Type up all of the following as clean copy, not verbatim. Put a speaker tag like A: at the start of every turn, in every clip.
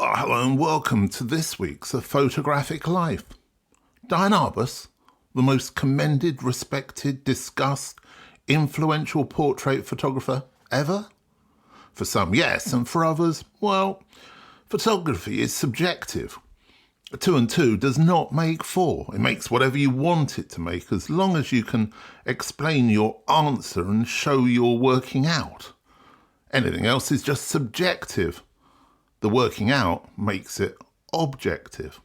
A: Hello and welcome to this week's A Photographic Life. Diane Arbus, the most commended, respected, discussed, influential portrait photographer ever? For some, yes, and for others, well, photography is subjective. 2 and 2 does not make 4. It makes whatever you want it to make, as long as you can explain your answer and show you're working out. Anything else is just subjective. The working out makes it objective.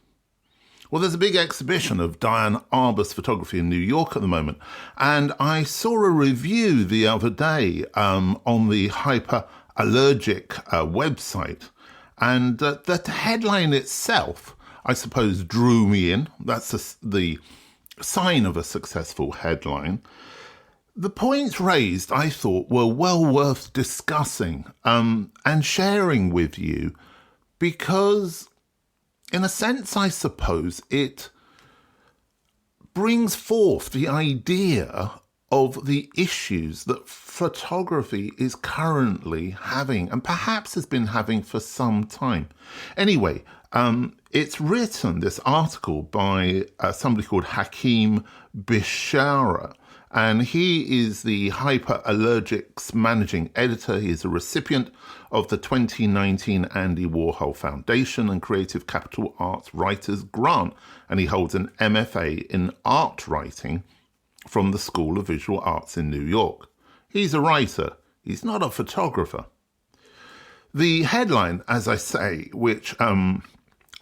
A: Well, there's a big exhibition of Diane Arbus photography in New York at the moment, and I saw a review the other day on the hyperallergic website, and the headline itself, I suppose, drew me in. That's the sign of a successful headline. The points raised, I thought, were well worth discussing and sharing with you because, in a sense, I suppose, it brings forth the idea of the issues that photography is currently having and perhaps has been having for some time. Anyway, it's written, this article, by somebody called Hakeem Bishara, and he is the Hyperallergics managing editor. He is a recipient of the 2019 Andy Warhol Foundation and Creative Capital Arts Writers Grant, and he holds an MFA in art writing from the School of Visual Arts in New York. He's a writer. He's not a photographer. The headline, as I say, which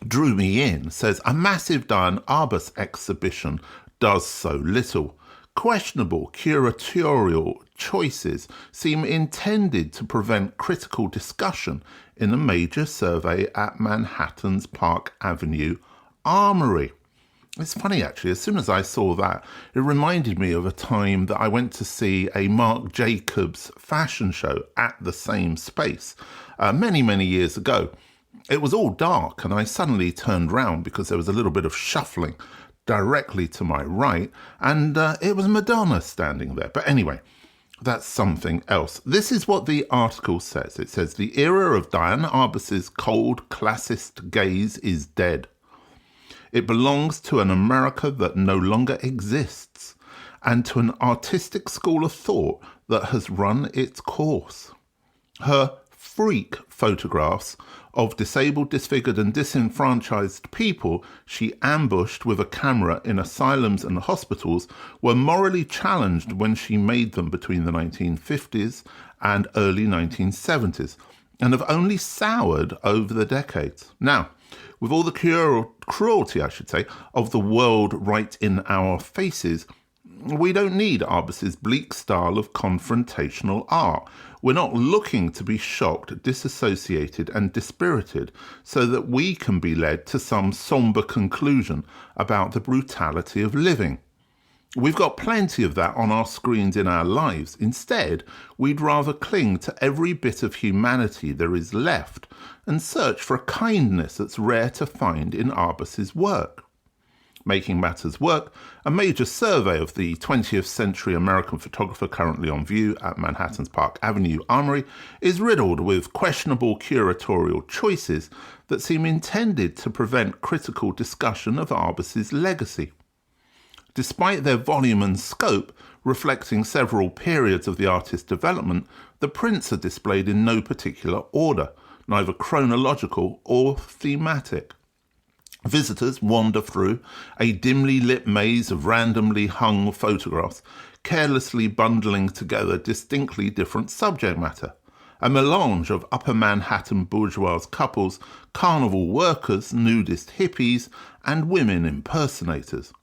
A: drew me in, says, "A massive Diane Arbus exhibition does so little. Questionable curatorial choices seem intended to prevent critical discussion in a major survey at Manhattan's Park Avenue Armory." It's funny, actually, as soon as I saw that, it reminded me of a time that I went to see a Marc Jacobs fashion show at the same space many, many years ago. It was all dark, and I suddenly turned round because there was a little bit of shuffling directly to my right, and it was Madonna standing there. But anyway, that's something else. This is what the article says. It says, "The era of Diane Arbus's cold classist gaze is dead. It belongs to an America that no longer exists, and to an artistic school of thought that has run its course. Her freak photographs of disabled, disfigured and disenfranchised people she ambushed with a camera in asylums and hospitals were morally challenged when she made them between the 1950s and early 1970s, and have only soured over the decades. Now, with all the cruelty, I should say, of the world right in our faces, we don't need Arbus's bleak style of confrontational art. We're not looking to be shocked, disassociated and dispirited so that we can be led to some somber conclusion about the brutality of living. We've got plenty of that on our screens in our lives. Instead, we'd rather cling to every bit of humanity there is left and search for a kindness that's rare to find in Arbus's work." Making matters work, a major survey of the 20th century American photographer currently on view at Manhattan's Park Avenue Armory, is riddled with questionable curatorial choices that seem intended to prevent critical discussion of Arbus's legacy. Despite their volume and scope, reflecting several periods of the artist's development, the prints are displayed in no particular order, neither chronological or thematic. Visitors wander through a dimly lit maze of randomly hung photographs, carelessly bundling together distinctly different subject matter. A melange of upper Manhattan bourgeois couples, carnival workers, nudist hippies, and women impersonators,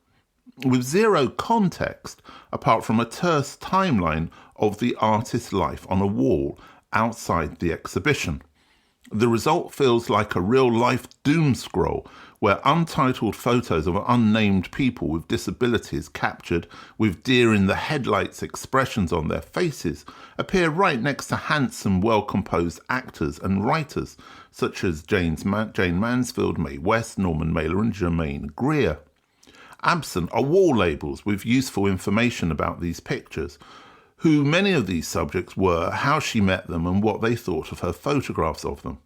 A: with zero context apart from a terse timeline of the artist's life on a wall outside the exhibition. The result feels like a real-life doom scroll where untitled photos of unnamed people with disabilities captured with deer-in-the-headlights expressions on their faces appear right next to handsome, well-composed actors and writers such as Jane Mansfield, Mae West, Norman Mailer and Germaine Greer. Absent are wall labels with useful information about these pictures, who many of these subjects were, how she met them and what they thought of her photographs of them.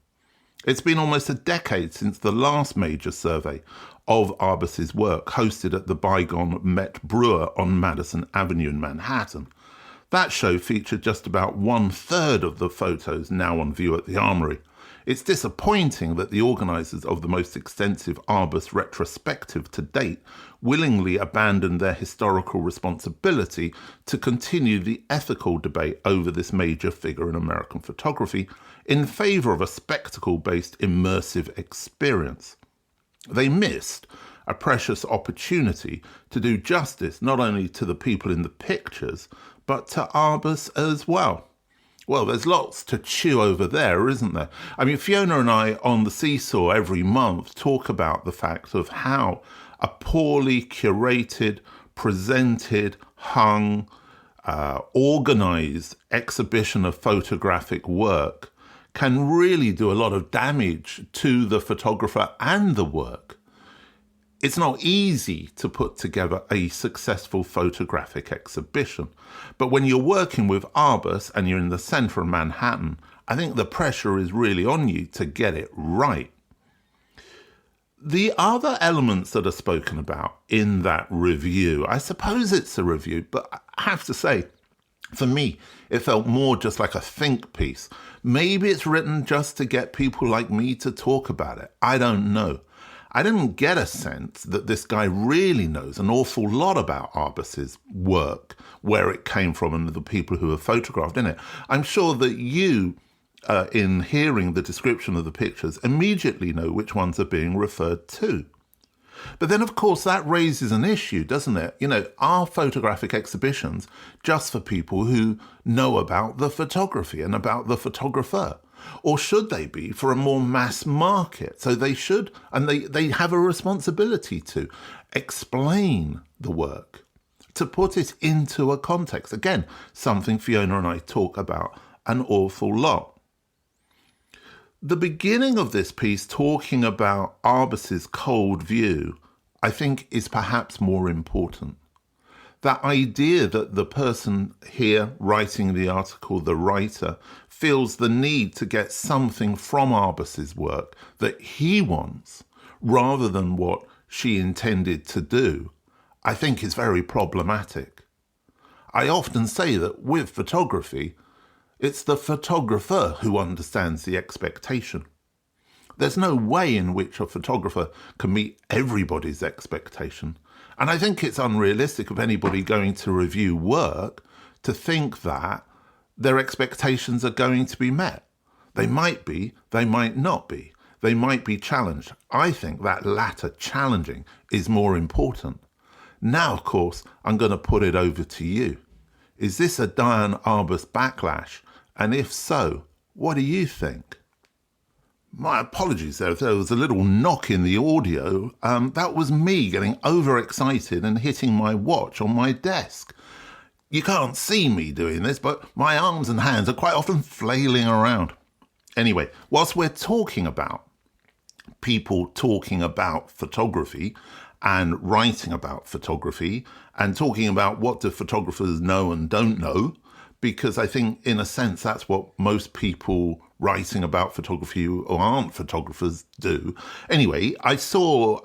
A: It's been almost a decade since the last major survey of Arbus's work, hosted at the bygone Met Brewer on Madison Avenue in Manhattan. That show featured just about 1/3 of the photos now on view at the Armory. It's disappointing that the organisers of the most extensive Arbus retrospective to date willingly abandoned their historical responsibility to continue the ethical debate over this major figure in American photography in favour of a spectacle-based immersive experience. They missed a precious opportunity to do justice not only to the people in the pictures, but to Arbus as well. Well, there's lots to chew over there, isn't there? I mean, Fiona and I on the Seesaw every month talk about the fact of how a poorly curated, presented, hung, organised exhibition of photographic work can really do a lot of damage to the photographer and the work. It's not easy to put together a successful photographic exhibition, but when you're working with Arbus and you're in the centre of Manhattan, I think the pressure is really on you to get it right. The other elements that are spoken about in that review, I suppose it's a review, but I have to say, for me, it felt more just like a think piece. Maybe it's written just to get people like me to talk about it. I don't know. I didn't get a sense that this guy really knows an awful lot about Arbus's work, where it came from and the people who have photographed in it. I'm sure that you, in hearing the description of the pictures, immediately know which ones are being referred to. But then, of course, that raises an issue, doesn't it? You know, are photographic exhibitions just for people who know about the photography and about the photographer? Or should they be for a more mass market? So they should, and they have a responsibility to explain the work, to put it into a context. Again, something Fiona and I talk about an awful lot. The beginning of this piece, talking about Arbus's cold view, I think is perhaps more important. That idea that the person here writing the article, the writer, feels the need to get something from Arbus's work that he wants rather than what she intended to do, I think is very problematic. I often say that with photography, it's the photographer who understands the expectation. There's no way in which a photographer can meet everybody's expectation. And I think it's unrealistic of anybody going to review work to think that their expectations are going to be met. They might be, they might not be. They might be challenged. I think that latter, challenging, is more important. Now, of course, I'm going to put it over to you. Is this a Diane Arbus backlash? And if so, what do you think? My apologies there if there was a little knock in the audio. That was me getting overexcited and hitting my watch on my desk. You can't see me doing this, but my arms and hands are quite often flailing around. Anyway, whilst we're talking about people talking about photography and writing about photography and talking about what do photographers know and don't know, because I think in a sense that's what most people writing about photography who aren't photographers do. Anyway, I saw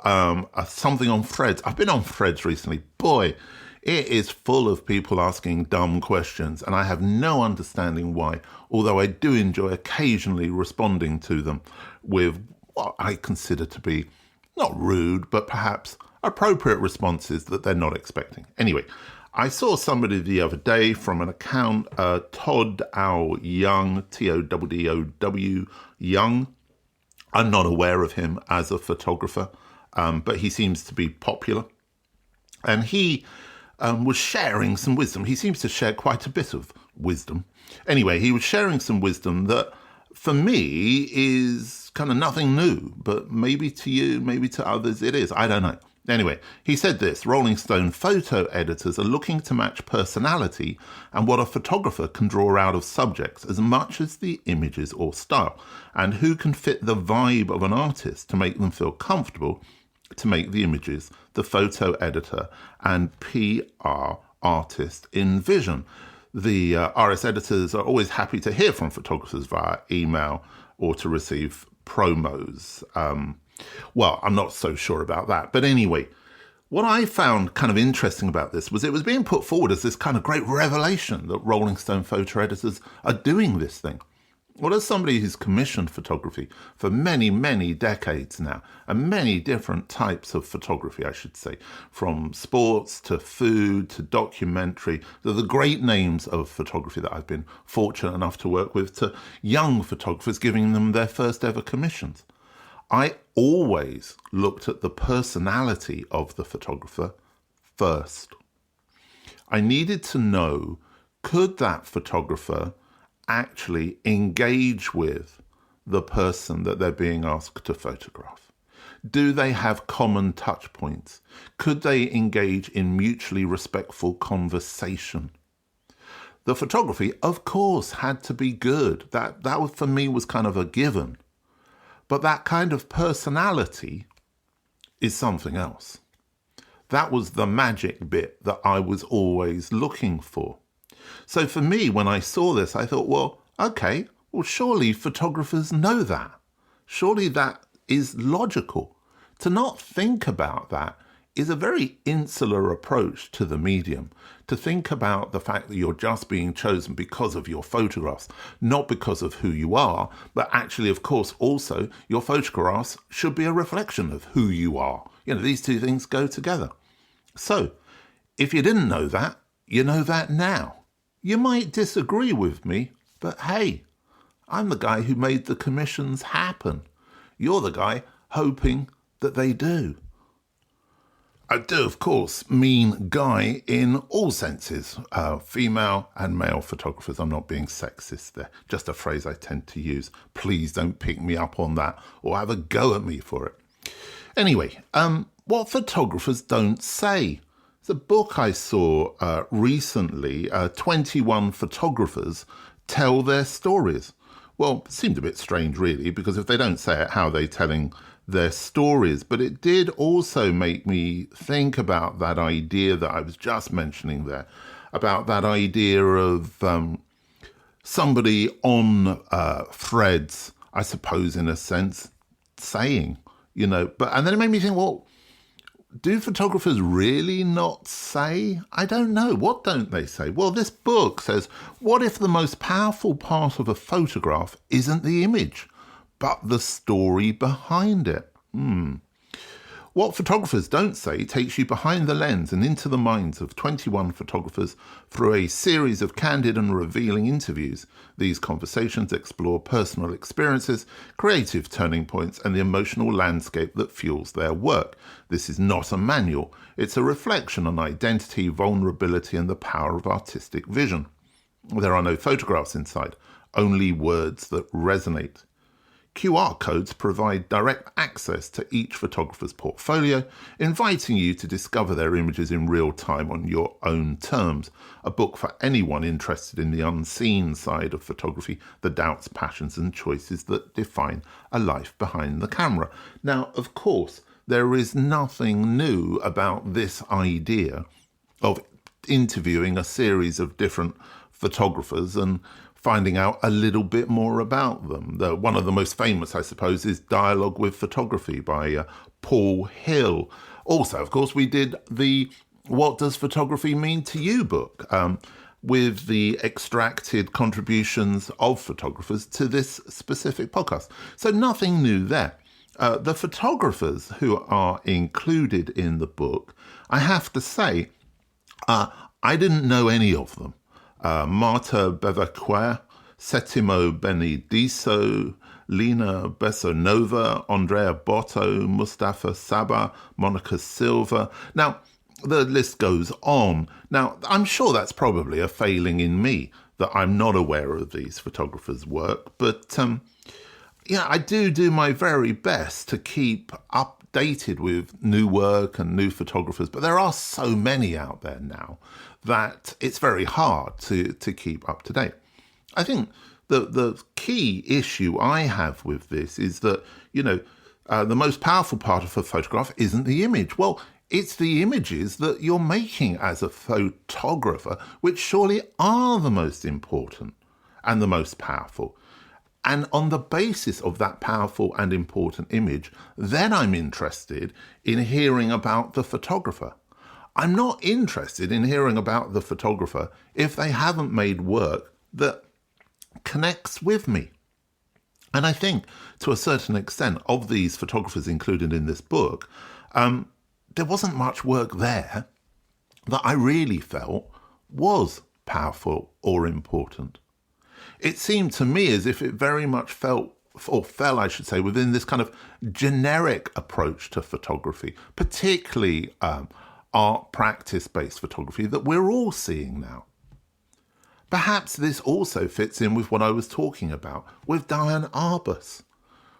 A: something on Threads. I've been on Threads recently. Boy, it is full of people asking dumb questions, and I have no understanding why, although I do enjoy occasionally responding to them with what I consider to be not rude, but perhaps appropriate responses that they're not expecting. Anyway, I saw somebody the other day from an account, Todd Ow Young, Toddow Young. I'm not aware of him as a photographer, but he seems to be popular. And he was sharing some wisdom. He seems to share quite a bit of wisdom. Anyway, he was sharing some wisdom that for me is kind of nothing new, but maybe to you, maybe to others it is. I don't know. Anyway, he said this: Rolling Stone photo editors are looking to match personality and what a photographer can draw out of subjects as much as the images or style, and who can fit the vibe of an artist to make them feel comfortable to make the images the photo editor and PR artist envision. The RS editors are always happy to hear from photographers via email or to receive promos. Well, I'm not so sure about that. But anyway, what I found kind of interesting about this was it was being put forward as this kind of great revelation that Rolling Stone photo editors are doing this thing. Well, as somebody who's commissioned photography for many, many decades now, and many different types of photography, I should say, from sports to food to documentary, to the great names of photography that I've been fortunate enough to work with, to young photographers giving them their first ever commissions, I always looked at the personality of the photographer first. I needed to know, could that photographer actually engage with the person that they're being asked to photograph? Do they have common touch points? Could they engage in mutually respectful conversation? The photography, of course, had to be good. That for me was kind of a given. But that kind of personality is something else. That was the magic bit that I was always looking for. So for me, when I saw this, I thought, well, okay, well, surely photographers know that. Surely that is logical. To not think about that is a very insular approach to the medium. To think about the fact that you're just being chosen because of your photographs, not because of who you are, but actually, of course, also your photographs should be a reflection of who you are. You know, these two things go together. So if you didn't know that, you know that now. You might disagree with me, but hey, I'm the guy who made the commissions happen. You're the guy hoping that they do. I do, of course, mean guy in all senses, female and male photographers. I'm not being sexist there, just a phrase I tend to use. Please don't pick me up on that or have a go at me for it. Anyway, what photographers don't say. It's a book I saw recently, 21 photographers tell their stories. Well, it seemed a bit strange, really, because if they don't say it, how are they telling their stories? But it did also make me think about that idea that I was just mentioning there, about that idea of somebody on threads, I suppose, in a sense, saying, you know, and then it made me think, well, do photographers really not say? I don't know. What don't they say? Well, this book says, what if the most powerful part of a photograph isn't the image, but the story behind it? What photographers don't say takes you behind the lens and into the minds of 21 photographers through a series of candid and revealing interviews. These conversations explore personal experiences, creative turning points, and the emotional landscape that fuels their work. This is not a manual. It's a reflection on identity, vulnerability, and the power of artistic vision. There are no photographs inside, only words that resonate. QR codes provide direct access to each photographer's portfolio, inviting you to discover their images in real time on your own terms. A book for anyone interested in the unseen side of photography, the doubts, passions, and choices that define a life behind the camera. Now, of course, there is nothing new about this idea of interviewing a series of different photographers and finding out a little bit more about them. One of the most famous, I suppose, is Dialogue with Photography by Paul Hill. Also, of course, we did the What Does Photography Mean to You book with the extracted contributions of photographers to this specific podcast. So nothing new there. The photographers who are included in the book, I have to say, I didn't know any of them. Marta Bevaquer, Settimo Benediso, Lina Bessonova, Andrea Botto, Mustafa Saba, Monica Silva. Now, the list goes on. Now, I'm sure that's probably a failing in me that I'm not aware of these photographers' work, but I do my very best to keep updated with new work and new photographers, but there are so many out there now that it's very hard to keep up to date. I think the key issue I have with this is that, the most powerful part of a photograph isn't the image. Well, it's the images that you're making as a photographer, which surely are the most important and the most powerful. And on the basis of that powerful and important image, then I'm interested in hearing about the photographer. I'm not interested in hearing about the photographer if they haven't made work that connects with me. And I think, to a certain extent, of these photographers included in this book, there wasn't much work there that I really felt was powerful or important. It seemed to me as if it very much fell, I should say, within this kind of generic approach to photography, particularly art practice-based photography that we're all seeing now. Perhaps this also fits in with what I was talking about with Diane Arbus,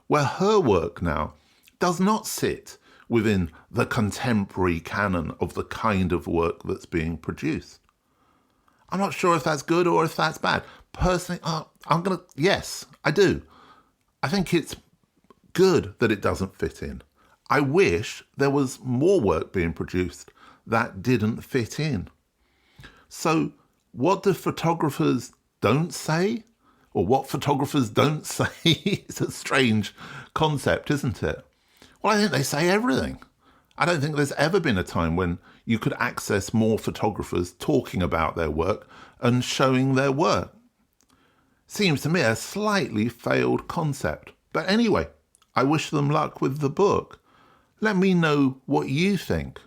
A: where her work now does not sit within the contemporary canon of the kind of work that's being produced. I'm not sure if that's good or if that's bad. Personally, yes, I do. I think it's good that it doesn't fit in. I wish there was more work being produced that didn't fit in. So what do photographers don't say? Or what photographers don't say is a strange concept, isn't it? Well, I think they say everything. I don't think there's ever been a time when you could access more photographers talking about their work and showing their work. Seems to me a slightly failed concept. But anyway, I wish them luck with the book. Let me know what you think.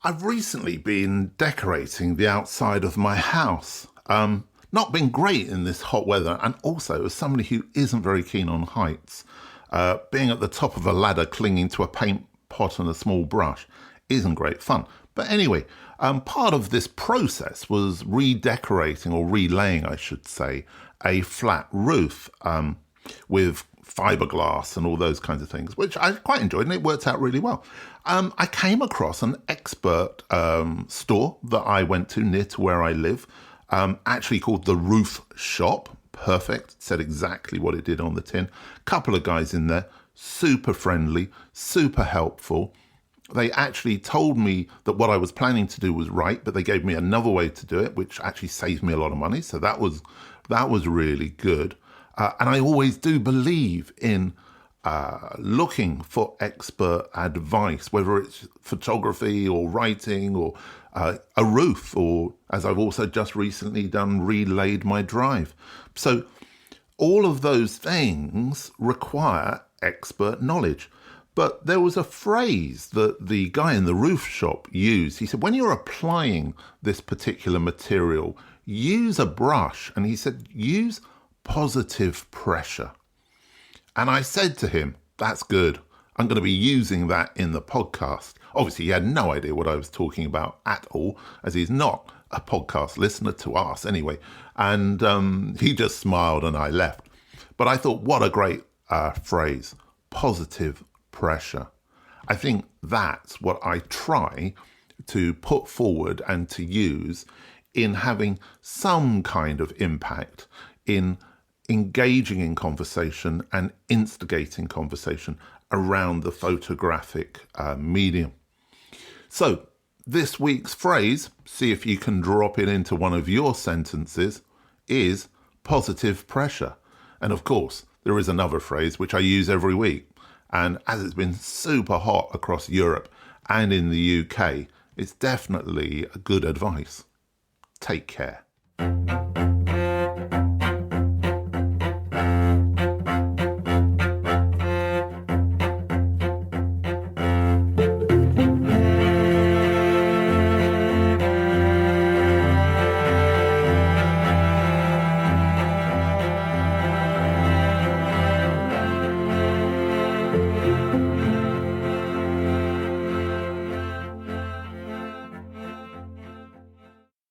A: I've recently been decorating the outside of my house. Not been great in this hot weather, and also as somebody who isn't very keen on heights, being at the top of a ladder clinging to a paint pot and a small brush isn't great fun. But anyway, part of this process was redecorating, or relaying, I should say, a flat roof with fiberglass and all those kinds of things, which I quite enjoyed, and it worked out really well. I came across an expert store that I went to near to where I live, actually called The Roof Shop. Perfect, said exactly what it did on the tin. Couple of guys in there, super friendly, super helpful. They actually told me that what I was planning to do was right, but they gave me another way to do it, which actually saved me a lot of money. So that was really good. And I always do believe in looking for expert advice, whether it's photography or writing or a roof, or, as I've also just recently done, relaid my drive. So all of those things require expert knowledge. But there was a phrase that the guy in the roof shop used. He said, when you're applying this particular material, use a brush. And he said, use positive pressure. And I said to him, that's good. I'm going to be using that in the podcast. Obviously, he had no idea what I was talking about at all, as he's not a podcast listener to us anyway. And he just smiled and I left. But I thought, what a great phrase, positive pressure. I think that's what I try to put forward and to use in having some kind of impact in engaging in conversation and instigating conversation around the photographic medium. So this week's phrase, see if you can drop it into one of your sentences, is positive pressure. And of course, there is another phrase which I use every week. And as it's been super hot across Europe and in the UK, it's definitely good advice. Take care.